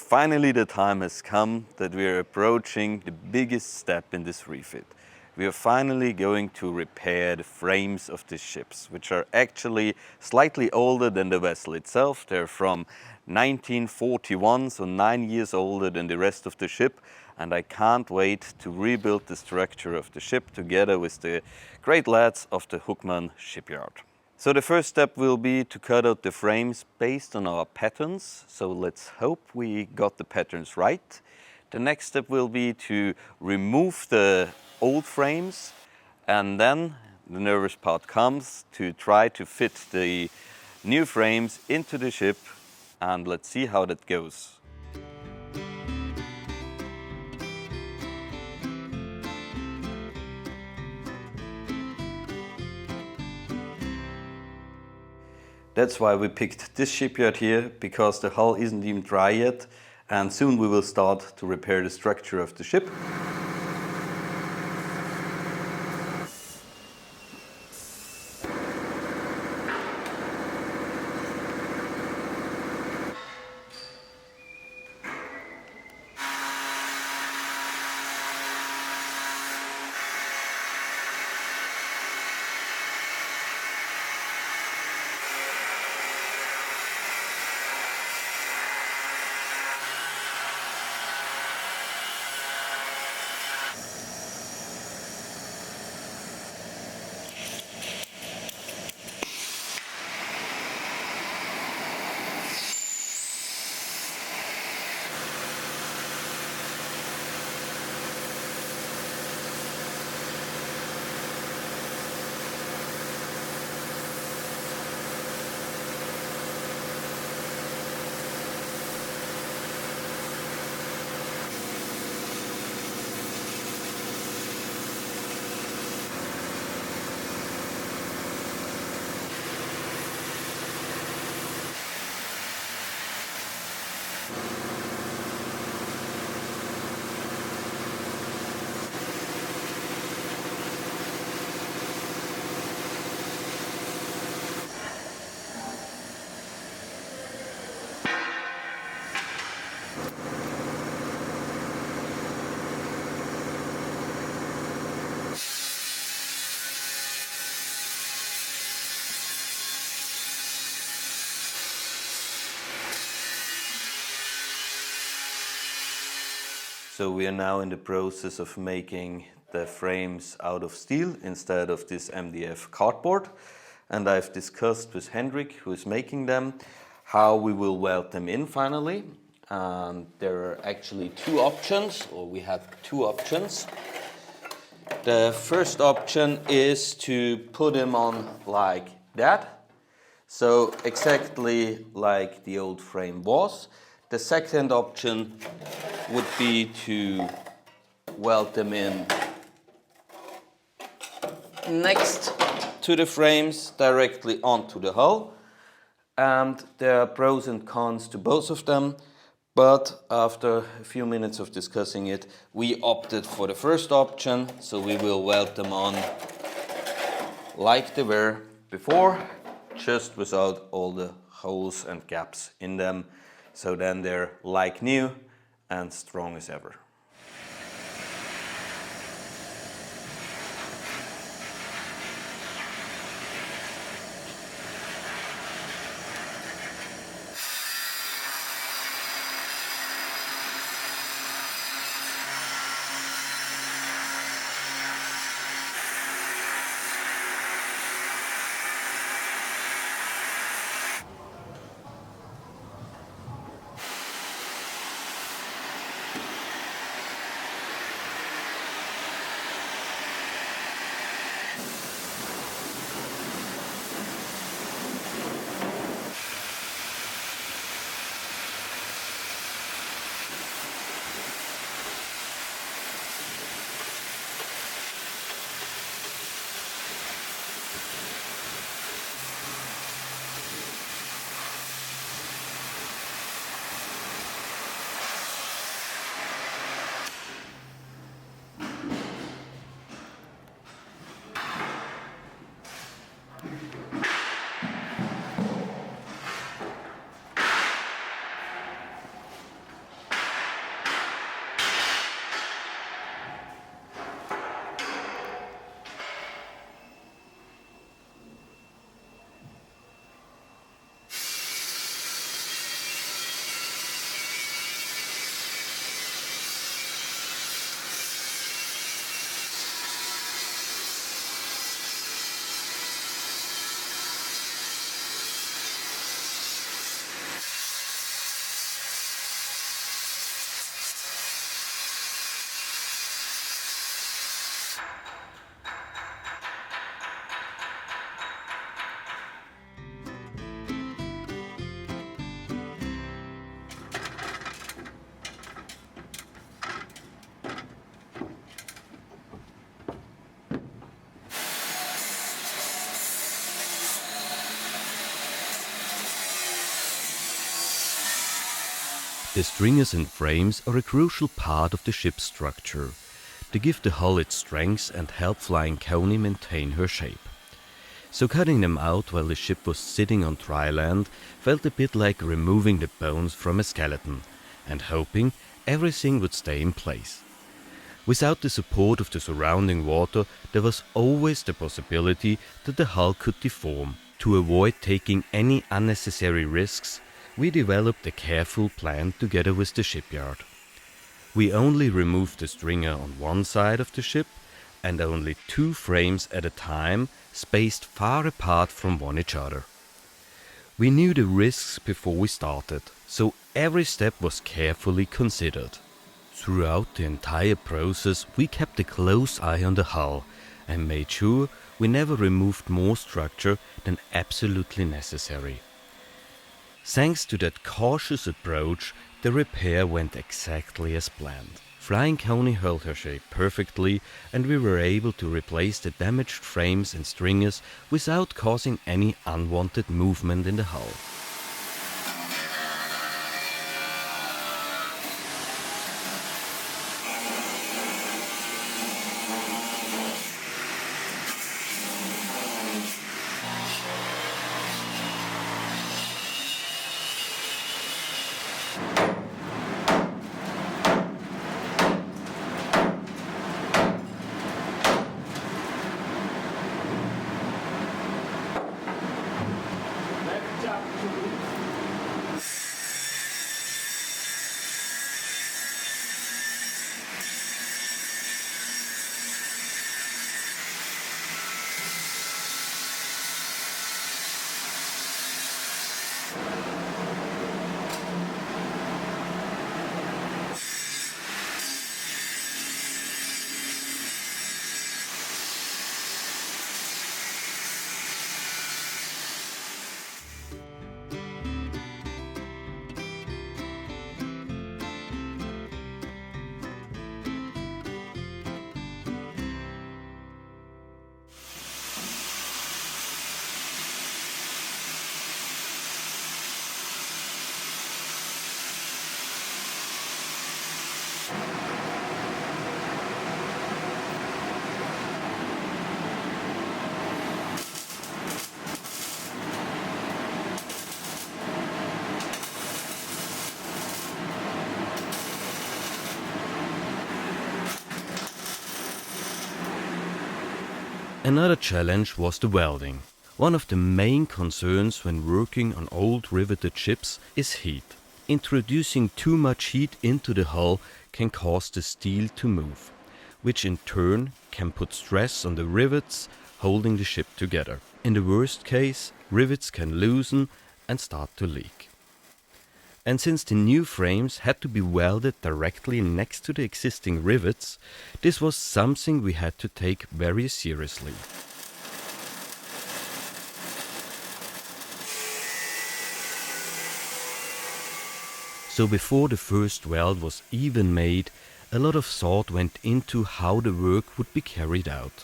Finally the time has come that we are approaching the biggest step in this refit. We are finally going to repair the frames of the ships, which are actually slightly older than the vessel itself. They're from 1941, so 9 years older than the rest of the ship. And I can't wait to rebuild the structure of the ship together with the great lads of the Hookman Shipyard. So the first step will be to cut out the frames based on our patterns. So let's hope we got the patterns right. The next step will be to remove the old frames, and then the nervous part comes to try to fit the new frames into the ship, and let's see how that goes. That's why we picked this shipyard here, because the hull isn't even dry yet, and soon we will start to repair the structure of the ship. So we are now in the process of making the frames out of steel instead of this MDF cardboard. And I've discussed with Hendrik, who is making them, how we will weld them in finally. And there are actually two options, or we have two options. The first option is to put them on like that. So exactly like the old frame was. The second option would be to weld them in next to the frames, directly onto the hull. And there are pros and cons to both of them, but after a few minutes of discussing it, we opted for the first option, so we will weld them on like they were before, just without all the holes and gaps in them. So then they're like new and strong as ever. The stringers and frames are a crucial part of the ship's structure. They give the hull its strength and help Flying Coney maintain her shape. So cutting them out while the ship was sitting on dry land felt a bit like removing the bones from a skeleton and hoping everything would stay in place. Without the support of the surrounding water, there was always the possibility that the hull could deform. To avoid taking any unnecessary risks, we developed a careful plan together with the shipyard. We only removed the stringer on one side of the ship and only 2 frames at a time, spaced far apart from one each other. We knew the risks before we started, so every step was carefully considered. Throughout the entire process, we kept a close eye on the hull and made sure we never removed more structure than absolutely necessary. Thanks to that cautious approach, the repair went exactly as planned. Flying Coney held her shape perfectly, and we were able to replace the damaged frames and stringers without causing any unwanted movement in the hull. Another challenge was the welding. One of the main concerns when working on old riveted ships is heat. Introducing too much heat into the hull can cause the steel to move, which in turn can put stress on the rivets holding the ship together. In the worst case, rivets can loosen and start to leak. And since the new frames had to be welded directly next to the existing rivets, this was something we had to take very seriously. So before the first weld was even made, a lot of thought went into how the work would be carried out.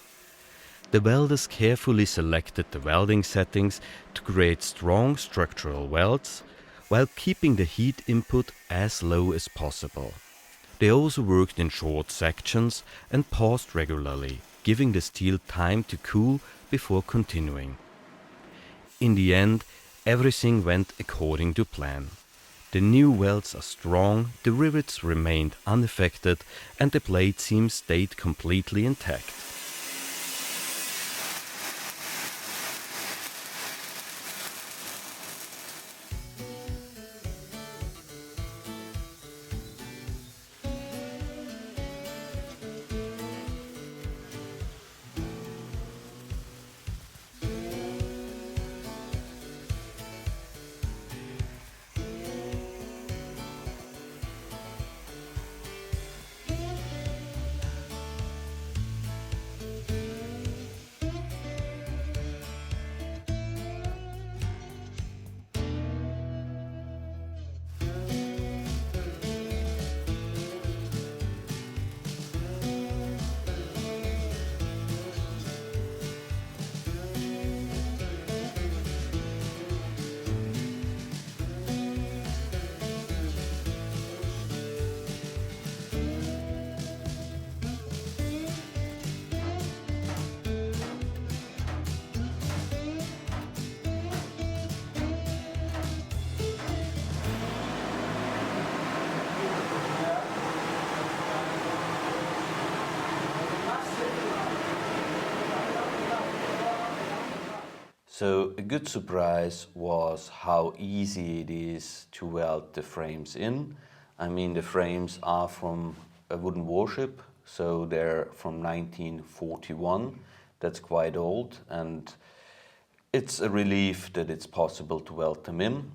The welders carefully selected the welding settings to create strong structural welds, while keeping the heat input as low as possible. They also worked in short sections and paused regularly, giving the steel time to cool before continuing. In the end, everything went according to plan. The new welds are strong, the rivets remained unaffected, and the blade seam stayed completely intact. So a good surprise was how easy it is to weld the frames in. I mean, the frames are from a wooden warship, so they're from 1941. That's quite old, and it's a relief that it's possible to weld them in.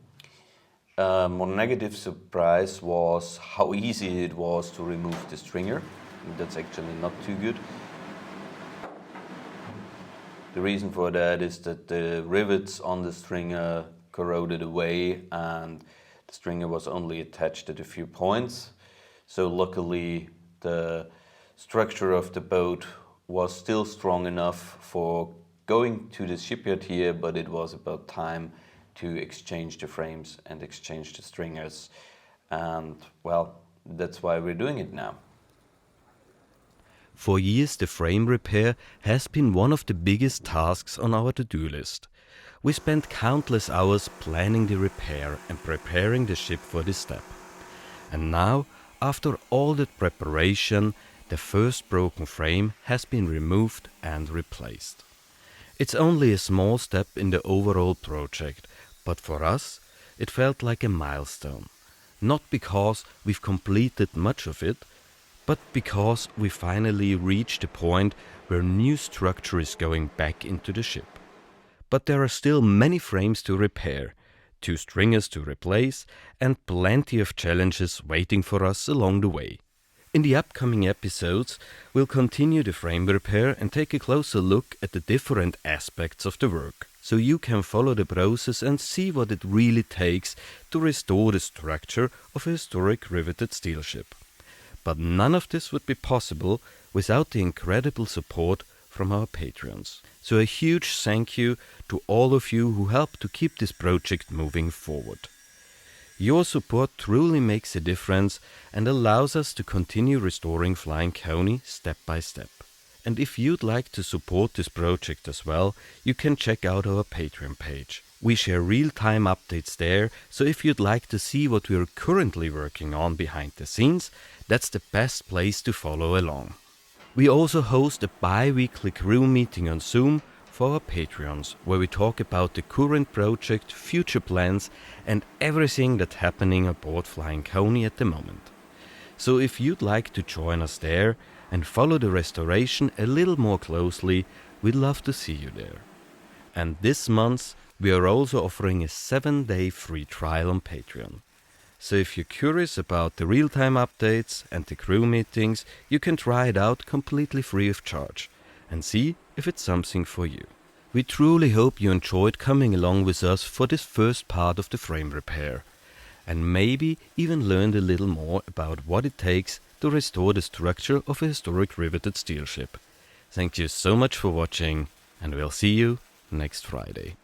More negative surprise was how easy it was to remove the stringer. That's actually not too good. The reason for that is that the rivets on the stringer corroded away and the stringer was only attached at a few points. So luckily the structure of the boat was still strong enough for going to the shipyard here, but it was about time to exchange the frames and exchange the stringers. And well, that's why we're doing it now. For years, the frame repair has been one of the biggest tasks on our to-do list. We spent countless hours planning the repair and preparing the ship for this step. And now, after all that preparation, the first broken frame has been removed and replaced. It's only a small step in the overall project, but for us, it felt like a milestone. Not because we've completed much of it, but because we finally reached the point where new structure is going back into the ship. But there are still many frames to repair, 2 stringers to replace, and plenty of challenges waiting for us along the way. In the upcoming episodes, we'll continue the frame repair and take a closer look at the different aspects of the work, so you can follow the process and see what it really takes to restore the structure of a historic riveted steel ship. But none of this would be possible without the incredible support from our Patreons. So a huge thank you to all of you who help to keep this project moving forward. Your support truly makes a difference and allows us to continue restoring Flying Coney step by step. And if you'd like to support this project as well, you can check out our Patreon page. We share real-time updates there, so if you'd like to see what we are currently working on behind the scenes, that's the best place to follow along. We also host a bi-weekly crew meeting on Zoom for our Patreons, where we talk about the current project, future plans, and everything that's happening aboard Flying Coney at the moment. So if you'd like to join us there and follow the restoration a little more closely, we'd love to see you there. And this month, we are also offering a 7-day free trial on Patreon. So if you're curious about the real-time updates and the crew meetings, you can try it out completely free of charge and see if it's something for you. We truly hope you enjoyed coming along with us for this first part of the frame repair, and maybe even learned a little more about what it takes to restore the structure of a historic riveted steel ship. Thank you so much for watching, and we'll see you next Friday.